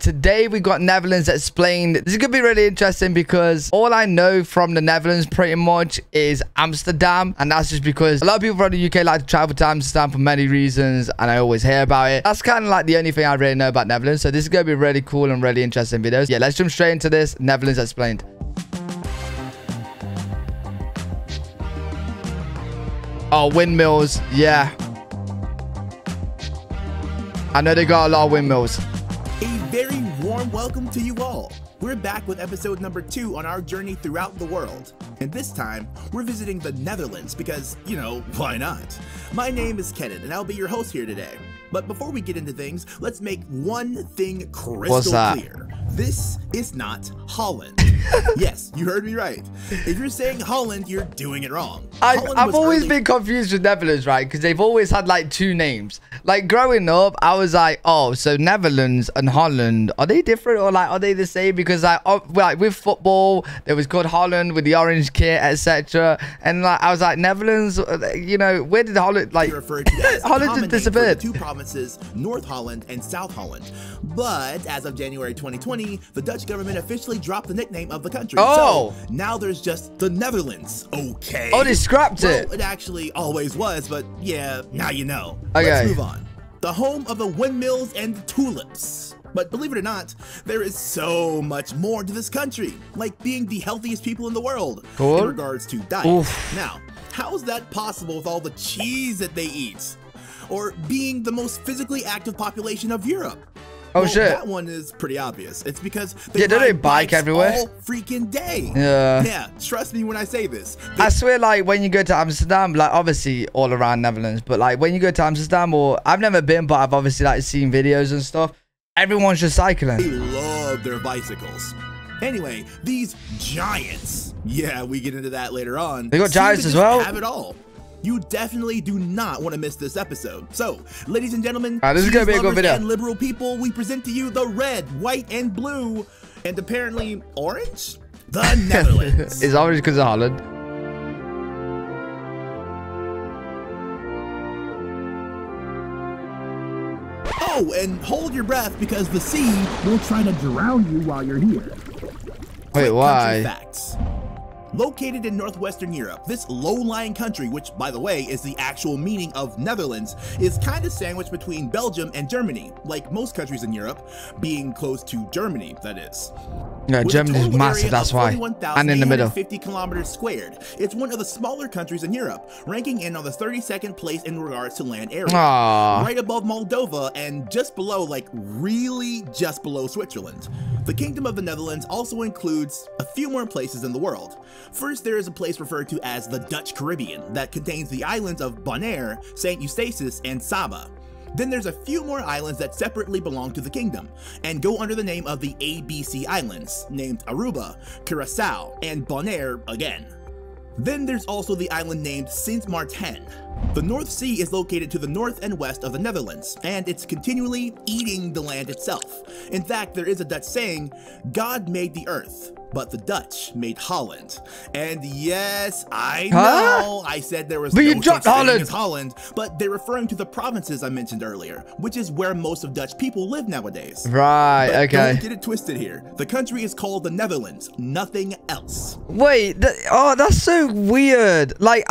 Today we got Netherlands explained. This is gonna be really interesting because all I know from the Netherlands pretty much is Amsterdam, and that's just because a lot of people from the UK like to travel to Amsterdam for many reasons, and I always hear about it. That's kind of like the only thing I really know about Netherlands. So this is gonna be really cool and really interesting videos. Yeah, let's jump straight into this. Netherlands explained. Oh, windmills. Yeah, I know they got a lot of windmills. A very warm welcome to you all. We're back with episode number 2 on our journey throughout the world. And this time, we're visiting the Netherlands because, you know, why not? My name is Kenan, and I'll be your host here today. But before we get into things, let's make one thing crystal clear. This is not Holland. Yes, you heard me right. If you're saying Holland, you're doing it wrong. I've always been confused with Netherlands, right? Because they've always had like 2 names. Like growing up, I was like, oh, so Netherlands and Holland, are they different or like are they the same? Because like with football, there was called Holland with the orange kit, etc. And like I was like, Netherlands, you know, where did Holland like Holland just disappeared? 2 provinces, North Holland and South Holland. But as of January 2020, the Dutch government officially dropped the nickname of the country. Oh, so now there's just the Netherlands. Okay. Oh, they scrapped it. It actually always was, but yeah, now you know. Okay. Let's move on. The home of the windmills and the tulips. But believe it or not, there is so much more to this country, like being the healthiest people in the world in regards to diet. Oof. Now, how is that possible with all the cheese that they eat? Or being the most physically active population of Europe? Oh, well, shit. That one is pretty obvious. It's because they ride bike everywhere all freaking day. Yeah, trust me when I say this. I swear, like when you go to Amsterdam, like obviously all around Netherlands, but like when you go to Amsterdam, or I've never been, but I've obviously like seen videos and stuff, everyone's just cycling. They love their bicycles. Anyway, these giants, yeah, we get into that later on. They got giants as well. Have it all. You definitely do not want to miss this episode. So, ladies and gentlemen, this is gonna be a good video. And liberal people, we present to you the red, white, and blue, and apparently orange, the Netherlands. It's orange because of Holland. Oh, and hold your breath because the sea will try to drown you while you're here. Wait, why? Facts. Located in northwestern Europe, this low-lying country, which, by the way, is the actual meaning of Netherlands, is kind of sandwiched between Belgium and Germany, like most countries in Europe, being close to Germany, that is. Yeah, Germany's massive, that's why. And in the middle. 50 kilometers squared. It's one of the smaller countries in Europe, ranking in on the 32nd place in regards to land area. Aww. Right above Moldova and just below, like really just below Switzerland. The Kingdom of the Netherlands also includes a few more places in the world. First, there is a place referred to as the Dutch Caribbean that contains the islands of Bonaire, St. Eustatius, and Saba. Then there's a few more islands that separately belong to the kingdom and go under the name of the ABC Islands, named Aruba, Curacao, and Bonaire again. Then there's also the island named Sint Maarten. The North Sea is located to the north and west of the Netherlands, and it's continually eating the land itself. In fact, there is a Dutch saying, God made the earth, but the Dutch made Holland. And yes, I know I said there was no such thing as Holland, but they're referring to the provinces I mentioned earlier, which is where most of Dutch people live nowadays. Right, but okay. Don't get it twisted here. The country is called the Netherlands, nothing else. Wait, oh, that's so weird. Like,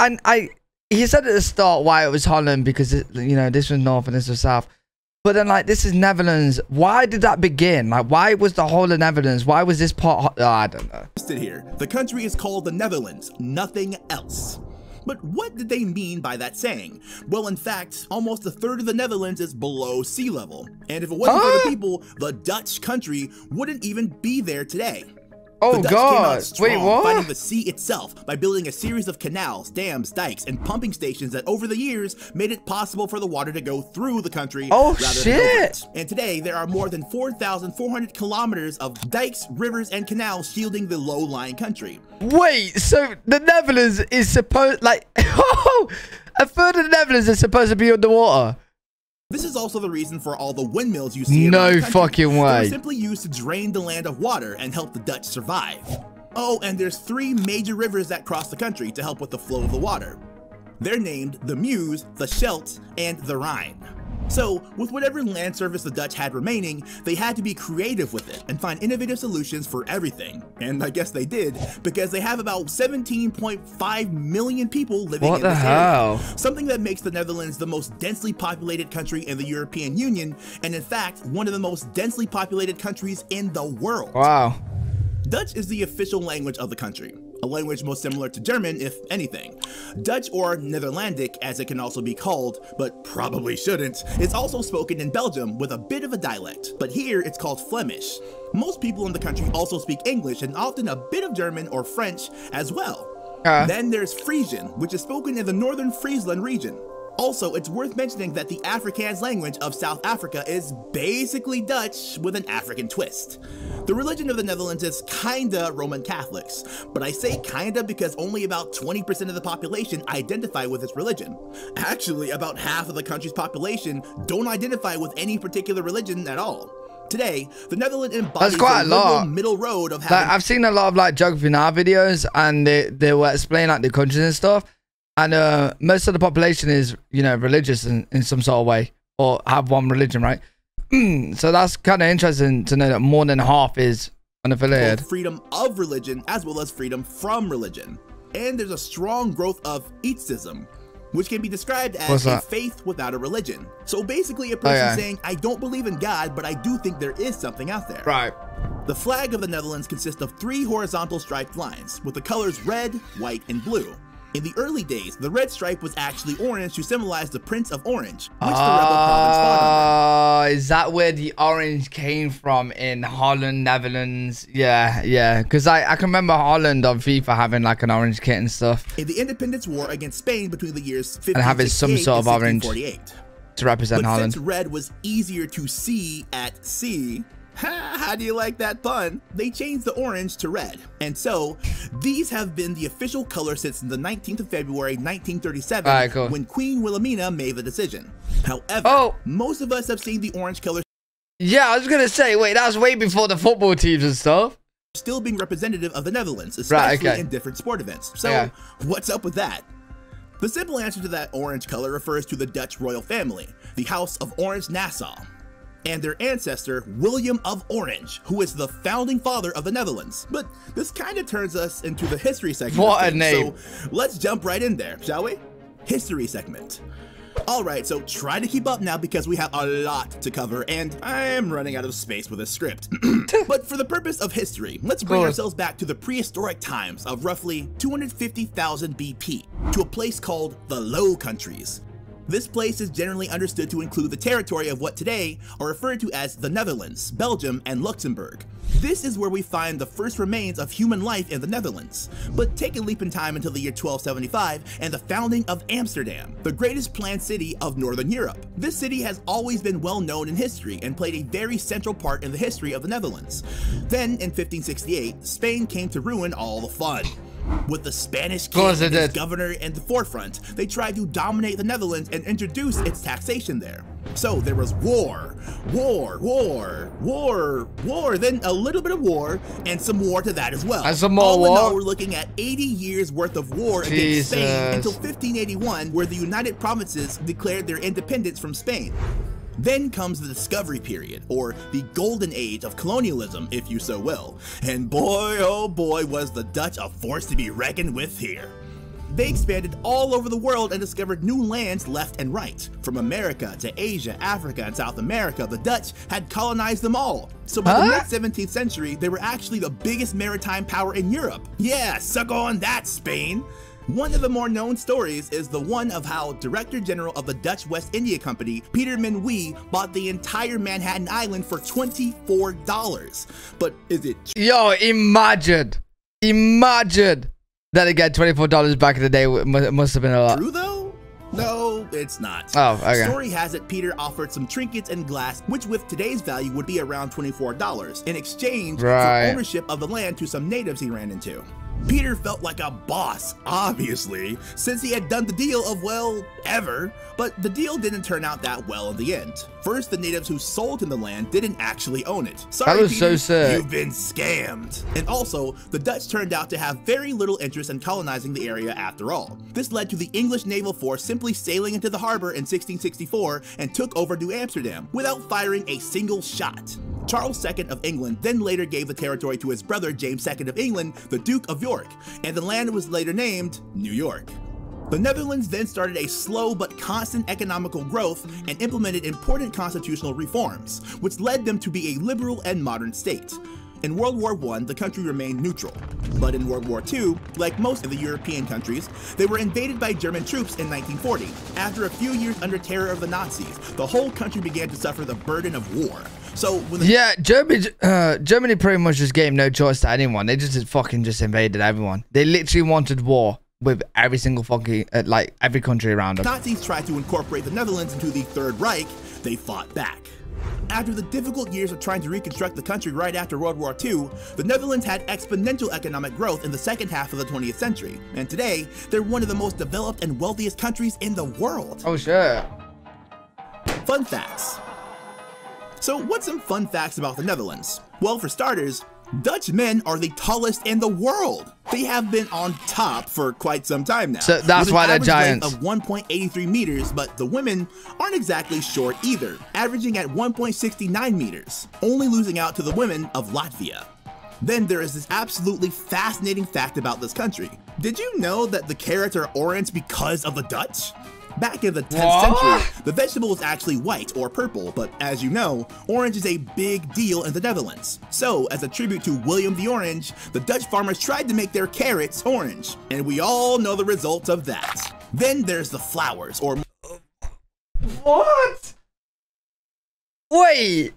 he said at the start why it was Holland because, you know, this was north and this was south. But then, like, this is Netherlands. Why did that begin? Like, why was the whole of Netherlands? Why was this part? Oh, I don't know. Here, the country is called the Netherlands, nothing else. But what did they mean by that saying? Well, in fact, almost a third of the Netherlands is below sea level. And if it wasn't for the people, the Dutch country wouldn't even be there today. Oh God! Wait, what? Fighting the sea itself by building a series of canals, dams, dikes, and pumping stations that over the years made it possible for the water to go through the country. Oh shit! And today there are more than 4,400 kilometers of dikes, rivers, and canals shielding the low-lying country. Wait, so the Netherlands is supposed a third of the Netherlands is supposed to be underwater? This is also the reason for all the windmills you see. No fucking way. They were simply used to drain the land of water and help the Dutch survive. Oh, and there's 3 major rivers that cross the country to help with the flow of the water. They're named the Meuse, the Scheldt, and the Rhine. So, with whatever land surface the Dutch had remaining, they had to be creative with it and find innovative solutions for everything. And I guess they did, because they have about 17.5 million people living in this area. Something that makes the Netherlands the most densely populated country in the European Union, and in fact, one of the most densely populated countries in the world. Wow. Dutch is the official language of the country, a language most similar to German, if anything. Dutch, or Netherlandic as it can also be called, but probably shouldn't, is also spoken in Belgium with a bit of a dialect, but here it's called Flemish. Most people in the country also speak English and often a bit of German or French as well. Then there's Frisian, which is spoken in the northern Friesland region. Also, it's worth mentioning that the Afrikaans language of South Africa is basically Dutch with an African twist. The religion of the Netherlands is kinda Roman Catholics, but I say kinda because only about 20% of the population identify with this religion. Actually, about half of the country's population don't identify with any particular religion at all. Today, the Netherlands embodies quite a lot. middle road of having... Like, I've seen a lot of like Geography Now videos, and they were explaining like the countries and stuff. And most of the population is, you know, religious in some sort of way, or have one religion, right? So that's kind of interesting to know that more than half is unaffiliated. Freedom of religion as well as freedom from religion. And there's a strong growth of atheism, which can be described as a faith without a religion. So basically a person saying, I don't believe in God, but I do think there is something out there. Right. The flag of the Netherlands consists of 3 horizontal striped lines with the colors red, white, and blue. In the early days, the red stripe was actually orange to symbolize the Prince of Orange, which the rebel province fought under. Is that where the orange came from in Holland, Netherlands? Yeah. Because I can remember Holland on FIFA having like an orange kit and stuff. In the independence war against Spain between the years 1568 and having some sort of orange 1648. to represent Holland. Since red was easier to see at sea, how do you like that pun? They changed the orange to red. And so, these have been the official color since the 19th of February, 1937, when Queen Wilhelmina made the decision. However, most of us have seen the orange color. Yeah, I was going to say, wait, that was way before the football teams and stuff. Still being representative of the Netherlands, especially in different sport events. So, what's up with that? The simple answer to that orange color refers to the Dutch royal family, the House of Orange-Nassau, and their ancestor, William of Orange, who is the founding father of the Netherlands. But this kind of turns us into the history segment. What a name. So let's jump right in there, shall we? History segment. Alright, so try to keep up now because we have a lot to cover and I am running out of space with this script. But for the purpose of history, let's bring ourselves back to the prehistoric times of roughly 250,000 BP to a place called the Low Countries. This place is generally understood to include the territory of what today are referred to as the Netherlands, Belgium, and Luxembourg. This is where we find the first remains of human life in the Netherlands. But take a leap in time until the year 1275 and the founding of Amsterdam, the greatest planned city of Northern Europe. This city has always been well known in history and played a very central part in the history of the Netherlands. Then, in 1568, Spain came to ruin all the fun. With the Spanish king and his governor in the forefront, they tried to dominate the Netherlands and introduce its taxation there. So there was war, then a little bit of war, and some war to that as well. And some more all war? in all, we're looking at 80 years worth of war against Spain until 1581, where the United Provinces declared their independence from Spain. Then comes the discovery period, or the golden age of colonialism, if you so will. And boy, oh boy, was the Dutch a force to be reckoned with here. They expanded all over the world and discovered new lands left and right. From America to Asia, Africa, and South America, the Dutch had colonized them all. So by the mid-17th century, they were actually the biggest maritime power in Europe. Yeah, suck on that, Spain! One of the more known stories is the one of how Director General of the Dutch West India Company, Peter Minuit, bought the entire Manhattan Island for $24. But is it true? Yo, imagine that again, $24 back in the day must have been a lot. True though? No, it's not. Oh, okay. Story has it Peter offered some trinkets and glass, which with today's value would be around $24, in exchange for ownership of the land to some natives he ran into. Peter felt like a boss, obviously, since he had done the deal of, well, ever, but the deal didn't turn out that well in the end. First, the natives who sold him the land didn't actually own it. Sorry, that was Peter, so sick. You've been scammed. And also, the Dutch turned out to have very little interest in colonizing the area after all. This led to the English naval force simply sailing into the harbor in 1664 and took over New Amsterdam without firing a single shot. Charles II of England then later gave the territory to his brother James II of England, the Duke of York, and the land was later named New York. The Netherlands then started a slow but constant economical growth and implemented important constitutional reforms, which led them to be a liberal and modern state. In World War I, the country remained neutral, but in World War II, like most of the European countries, they were invaded by German troops in 1940. After a few years under terror of the Nazis, the whole country began to suffer the burden of war. So when Germany pretty much just gave no choice to anyone. They just fucking invaded everyone. They literally wanted war with every single fucking like every country around them. Nazis tried to incorporate the Netherlands into the Third Reich, they fought back. After the difficult years of trying to reconstruct the country right after World War II, the Netherlands had exponential economic growth in the second half of the 20th century, and today they're one of the most developed and wealthiest countries in the world. Oh shit. Fun facts. So what's some fun facts about the Netherlands? Well, for starters, Dutch men are the tallest in the world. They have been on top for quite some time now. So that's why they're giants. Of 1.83 meters, but the women aren't exactly short either, averaging at 1.69 meters, only losing out to the women of Latvia. Then there is this absolutely fascinating fact about this country. Did you know that the carrots are orange because of the Dutch? Back in the 10th century, the vegetable was actually white or purple, but as you know, orange is a big deal in the Netherlands. So, as a tribute to William the Orange, the Dutch farmers tried to make their carrots orange, and we all know the results of that. Then there's the flowers, or... What? Wait.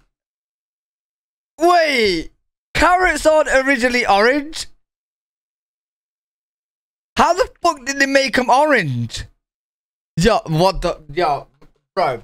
Carrots aren't originally orange? How the fuck did they make them orange? Yo, what the... Yo, bro.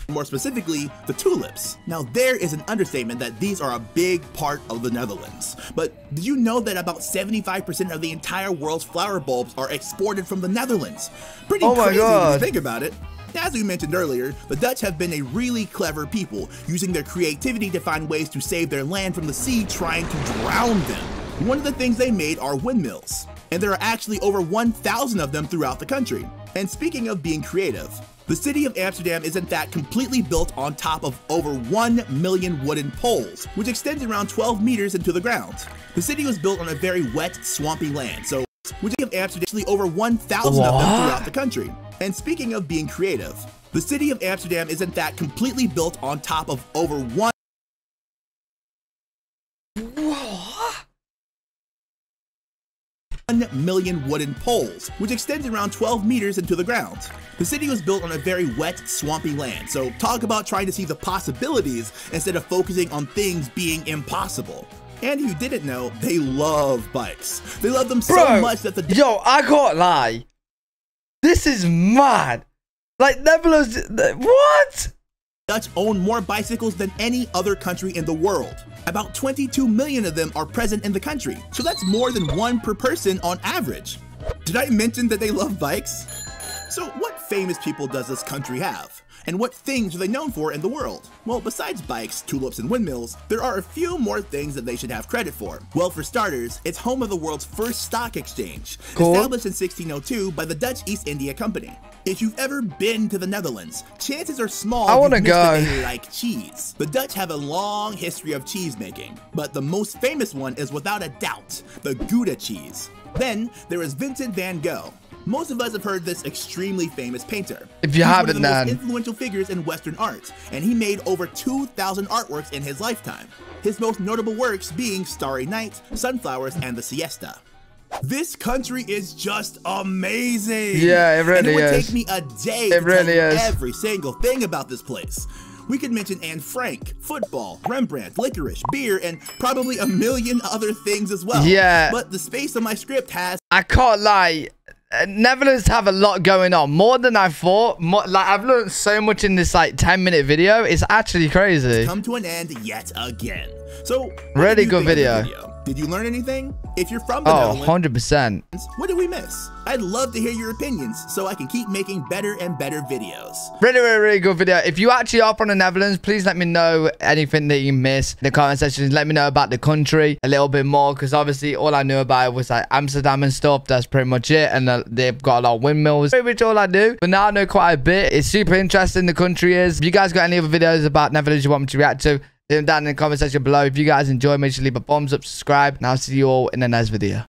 More specifically, the tulips. Now, there is an understatement that these are a big part of the Netherlands. But did you know that about 75% of the entire world's flower bulbs are exported from the Netherlands? Pretty crazy when you think about it. As we mentioned earlier, the Dutch have been a really clever people, using their creativity to find ways to save their land from the sea trying to drown them. One of the things they made are windmills, and there are actually over 1,000 of them throughout the country. And speaking of being creative, the city of Amsterdam is in fact completely built on top of over 1 million wooden poles, which extends around 12 meters into the ground. The city was built on a very wet, swampy land, so which give Amsterdam actually over 1,000 of them throughout the country. And speaking of being creative, the city of Amsterdam is in fact completely built on top of over 1 million wooden poles, which extends around 12 meters into the ground. The city was built on a very wet, swampy land, so talk about trying to see the possibilities instead of focusing on things being impossible. And if you didn't know, they love bikes. They love them so much that the... Yo, I can't lie. This is mad. Like, Netherlands... What? Dutch own more bicycles than any other country in the world. About 22 million of them are present in the country, so that's more than one per person on average. Did I mention that they love bikes? So what famous people does this country have? And what things are they known for in the world? Well, besides bikes, tulips, and windmills, there are a few more things that they should have credit for. Well, for starters, it's home of the world's first stock exchange, established in 1602 by the Dutch East India Company. If you've ever been to the Netherlands, chances are small I want to you've go. missed that they like cheese. The Dutch have a long history of cheese making, but the most famous one is without a doubt the Gouda cheese. Then there is Vincent van Gogh. Most of us have heard this extremely famous painter. If you haven't, He's one of the most influential figures in Western art, and he made over 2,000 artworks in his lifetime. His most notable works being Starry Night, Sunflowers, and The Siesta. This country is just amazing. Yeah, it really is. And it would take me a day to tell you every single thing about this place. We could mention Anne Frank, football, Rembrandt, licorice, beer, and probably a million other things as well. Yeah. But the space on my script has... I can't lie. Netherlands have a lot going on, more than I thought. Like, I've learned so much in this like 10-minute video. It's actually crazy. Come to an end yet again. So really good video. Did you learn anything? If you're from the Oh, Netherlands, 100%. what did we miss? I'd love to hear your opinions so I can keep making better and better videos. Really good video. If you actually are from the Netherlands, please let me know anything that you missed in the comment section. Let me know about the country a little bit more, because obviously all I knew about it was like Amsterdam and stuff. That's pretty much it. And they've got a lot of windmills. Pretty much all I do. But now I know quite a bit. It's super interesting, the country is. If you guys got any other videos about Netherlands you want me to react to, leave them down in the comment section below. If you guys enjoy, make sure to leave a thumbs up, subscribe, and I'll see you all in the next video.